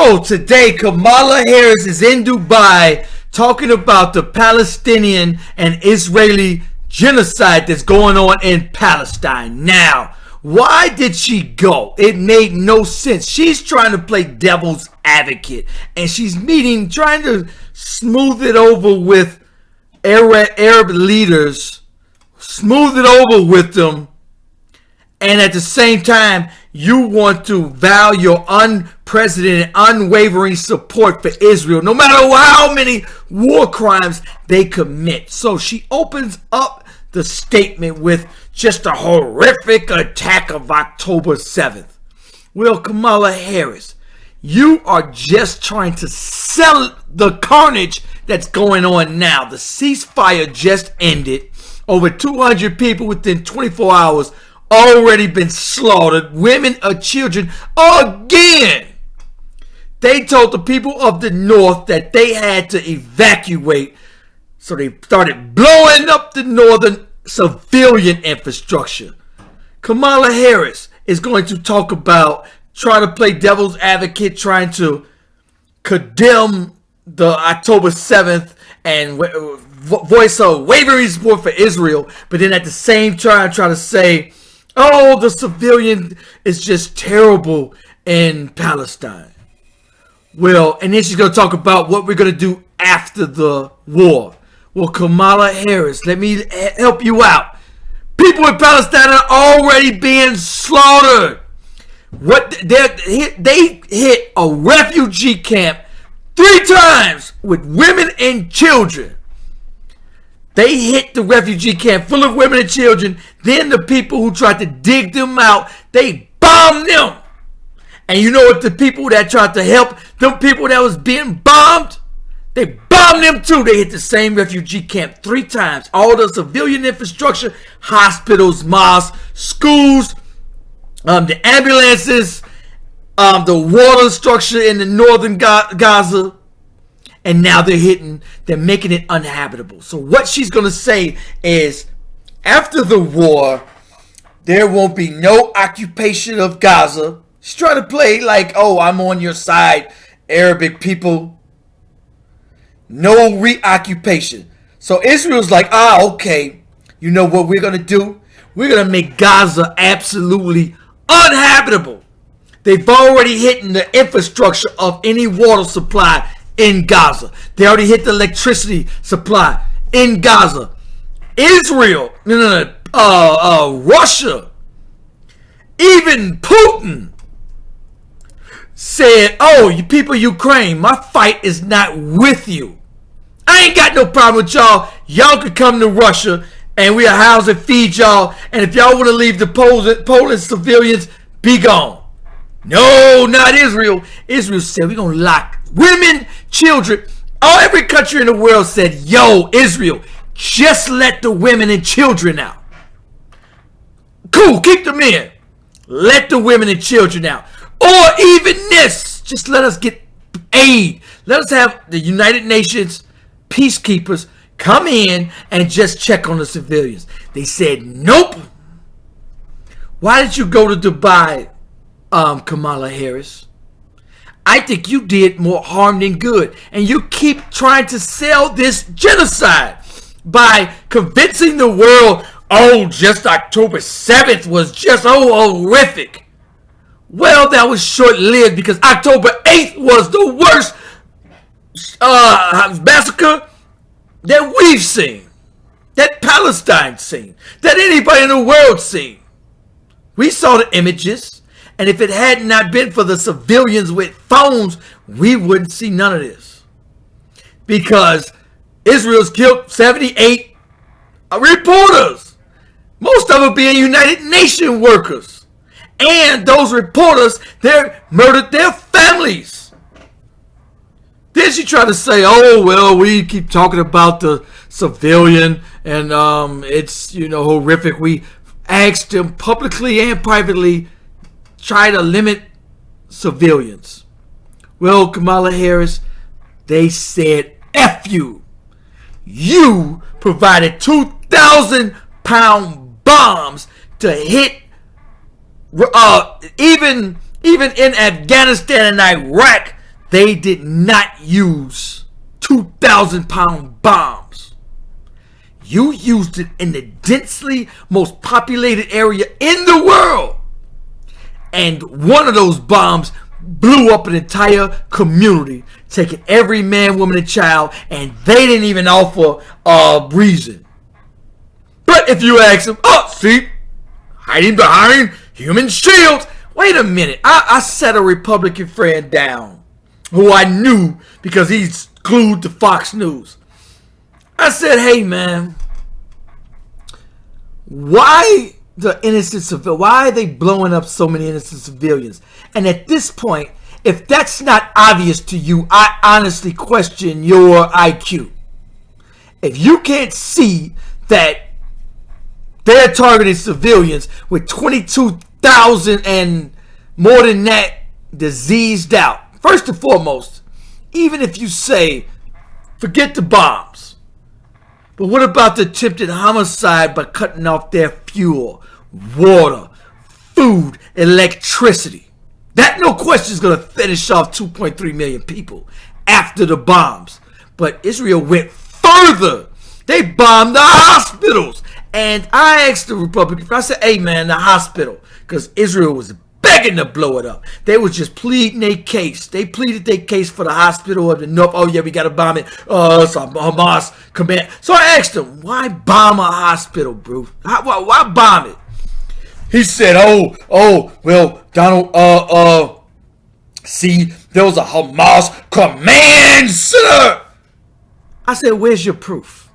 So today, Kamala Harris is in Dubai talking about the Palestinian and Israeli genocide that's going on in Palestine. Now, why did she go? It made no sense. She's trying to play devil's advocate, and she's trying to smooth it over with Arab leaders, smooth it over with them, and at the same time, you want to vow your unprecedented, unwavering support for Israel, no matter how many war crimes they commit. So she opens up the statement with just a horrific attack of October 7th. Well, Kamala Harris, you are just trying to sell the carnage that's going on now. The ceasefire just ended. Over 200 people within 24 hours already been slaughtered, women and children again. They told the people of the north that they had to evacuate, so they started blowing up the northern civilian infrastructure. Kamala Harris is going to talk about trying to play devil's advocate, trying to condemn the October 7th and voice a wavering support for Israel, but then at the same time try to say, oh, the civilian is just terrible in Palestine. Well, and then she's going to talk about what we're going to do after the war. Well, Kamala Harris, let me help you out. People in Palestine are already being slaughtered. They hit a refugee camp 3 times with women and children. They hit the refugee camp full of women and children. Then the people who tried to dig them out, they bombed them. And you know what? The people that tried to help them people that was being bombed, they bombed them too. They hit the same refugee camp 3 times. All the civilian infrastructure, hospitals, mosques, schools, the ambulances, the water structure in the northern Gaza. And now they're making it uninhabitable. So what she's going to say is, after the war, there won't be no occupation of Gaza. She's trying to play like, oh, I'm on your side, Arabic people. No reoccupation. So Israel's like, okay, you know what we're going to do? We're going to make Gaza absolutely uninhabitable. They've already hit the infrastructure of any water supply in Gaza. They already hit the electricity supply in Gaza. Israel, Russia, even Putin said, oh, you people Ukraine, my fight is not with you. I ain't got no problem with y'all. Y'all could come to Russia and we'll house and feed y'all. And if y'all want to leave the Polish civilians, be gone. No, not Israel. Israel said we're going to lock women, children. Every country in the world said, yo, Israel, just let the women and children out. Cool, keep them in. Let the women and children out. Or even this, just let us get aid. Let us have the United Nations peacekeepers come in and just check on the civilians. They said, nope. Why did you go to Dubai, Kamala Harris? I think you did more harm than good. And you keep trying to sell this genocide by convincing the world, oh, just October 7th was just horrific. Well, that was short-lived because October 8th was the worst massacre that we've seen, that Palestine's seen, that anybody in the world's seen. We saw the images. And if it had not been for the civilians with phones, we wouldn't see none of this. Because Israel's killed 78 reporters. Most of them being United Nations workers. And those reporters, they murdered their families. Then she tried to say, oh, well, we keep talking about the civilian and it's, horrific. We asked them publicly and privately, try to limit civilians. Well, Kamala Harris, they said, F you. You provided 2,000-pound bombs to hit even in Afghanistan and Iraq. they did not use 2,000-pound bombs. You used it in the densely most populated area in the world. And one of those bombs blew up an entire community, taking every man, woman, and child, and they didn't even offer a reason. But if you ask them, oh, see, hiding behind human shields. Wait a minute. I sat a Republican friend down who I knew because he's glued to Fox News. I said, hey, man, why the innocent civilians? Why are they blowing up so many innocent civilians? And at this point, if that's not obvious to you, I honestly question your IQ. If you can't see that they're targeting civilians with 22,000 and more than that diseased out. First and foremost, even if you say, forget the bombs, but what about the attempted homicide by cutting off their fuel, water, food, electricity? That, no question, is going to finish off 2.3 million people after the bombs. But Israel went further. They bombed the hospitals. And I asked the Republicans, I said, hey, man, the hospital, because Israel was begging to blow it up. They was just pleading their case. They pleaded their case for the hospital of the North. Oh, yeah, we got to bomb it. It's a Hamas command. So I asked him, why bomb a hospital, bro? Why bomb it? He said, well, Donald, see, there was a Hamas command center. I said, where's your proof?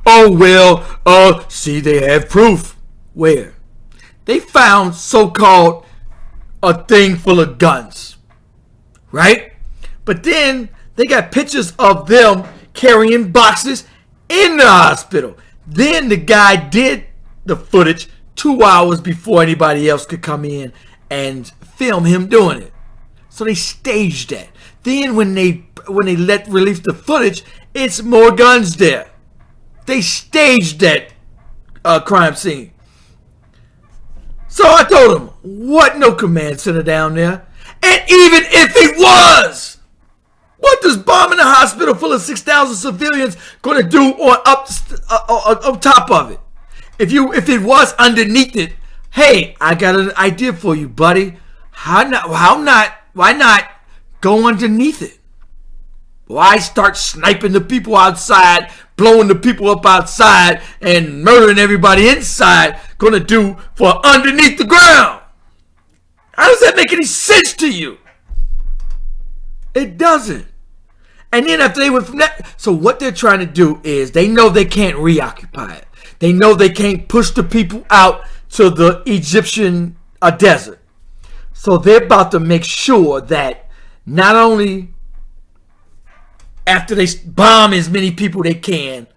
Oh, well, see, they have proof. Where? They found so-called a thing full of guns, right? But then they got pictures of them carrying boxes in the hospital. Then the guy did the footage 2 hours before anybody else could come in and film him doing it. So they staged that. Then when they release the footage, it's more guns there. They staged that crime scene. So I told him, what no command center down there? And even if it was, what does bombing a hospital full of 6,000 civilians going to do on up top of it? If it was underneath it, hey, I got an idea for you, buddy. Why not go underneath it? Why start sniping the people outside, blowing the people up outside, and murdering everybody inside gonna do for underneath the ground? How does that make any sense to you? It doesn't. And then after they went from that, so what they're trying to do is they know they can't reoccupy it. They know they can't push the people out to the Egyptian desert. So they're about to make sure that not only after they bomb as many people they can,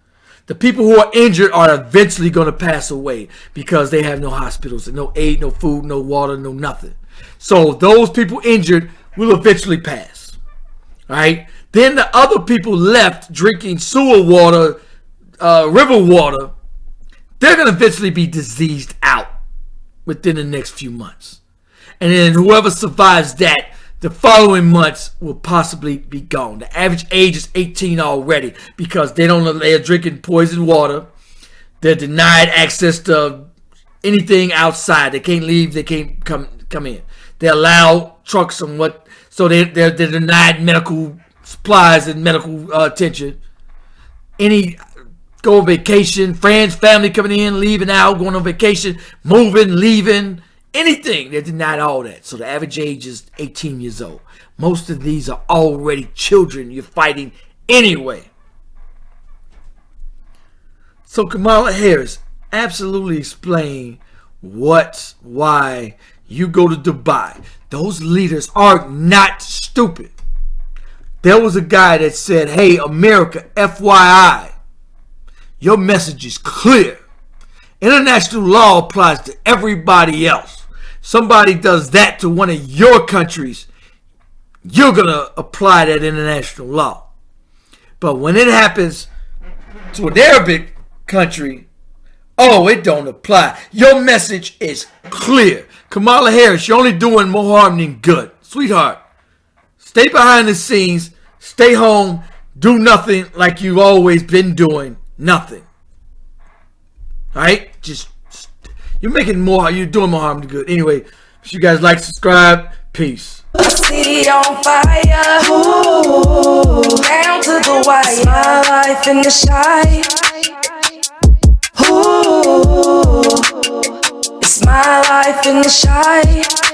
the people who are injured are eventually going to pass away because they have no hospitals and no aid, no food, no water, no nothing. So those people injured will eventually pass. All right? Then the other people left drinking sewer water, river water, they're going to eventually be diseased out within the next few months. And then whoever survives that, the following months will possibly be gone. The average age is 18 already because they're drinking poison water. They're denied access to anything outside. They can't leave. They can't come in. They allow trucks and what. So they're denied medical supplies and medical attention. Any go on vacation, friends, family coming in, leaving out, going on vacation, moving, leaving. Anything, they're denied all that. So the average age is 18 years old. Most of these are already children you're fighting anyway. So Kamala Harris absolutely explained why you go to Dubai. Those leaders are not stupid. There was a guy that said, hey, America, FYI, your message is clear. International law applies to everybody else. Somebody does that to one of your countries, you're going to apply that international law. But when it happens to an Arabic country, oh, it don't apply. Your message is clear. Kamala Harris, you're only doing more harm than good. Sweetheart, Stay behind the scenes. Stay home. Do nothing like you've always been doing. Nothing. Alright? You're doing more harm than good. Anyway, if you guys like, subscribe. Peace. See on fire, ooh, down to the wire. It's my life in the shy. Ooh, it's my life in the shy.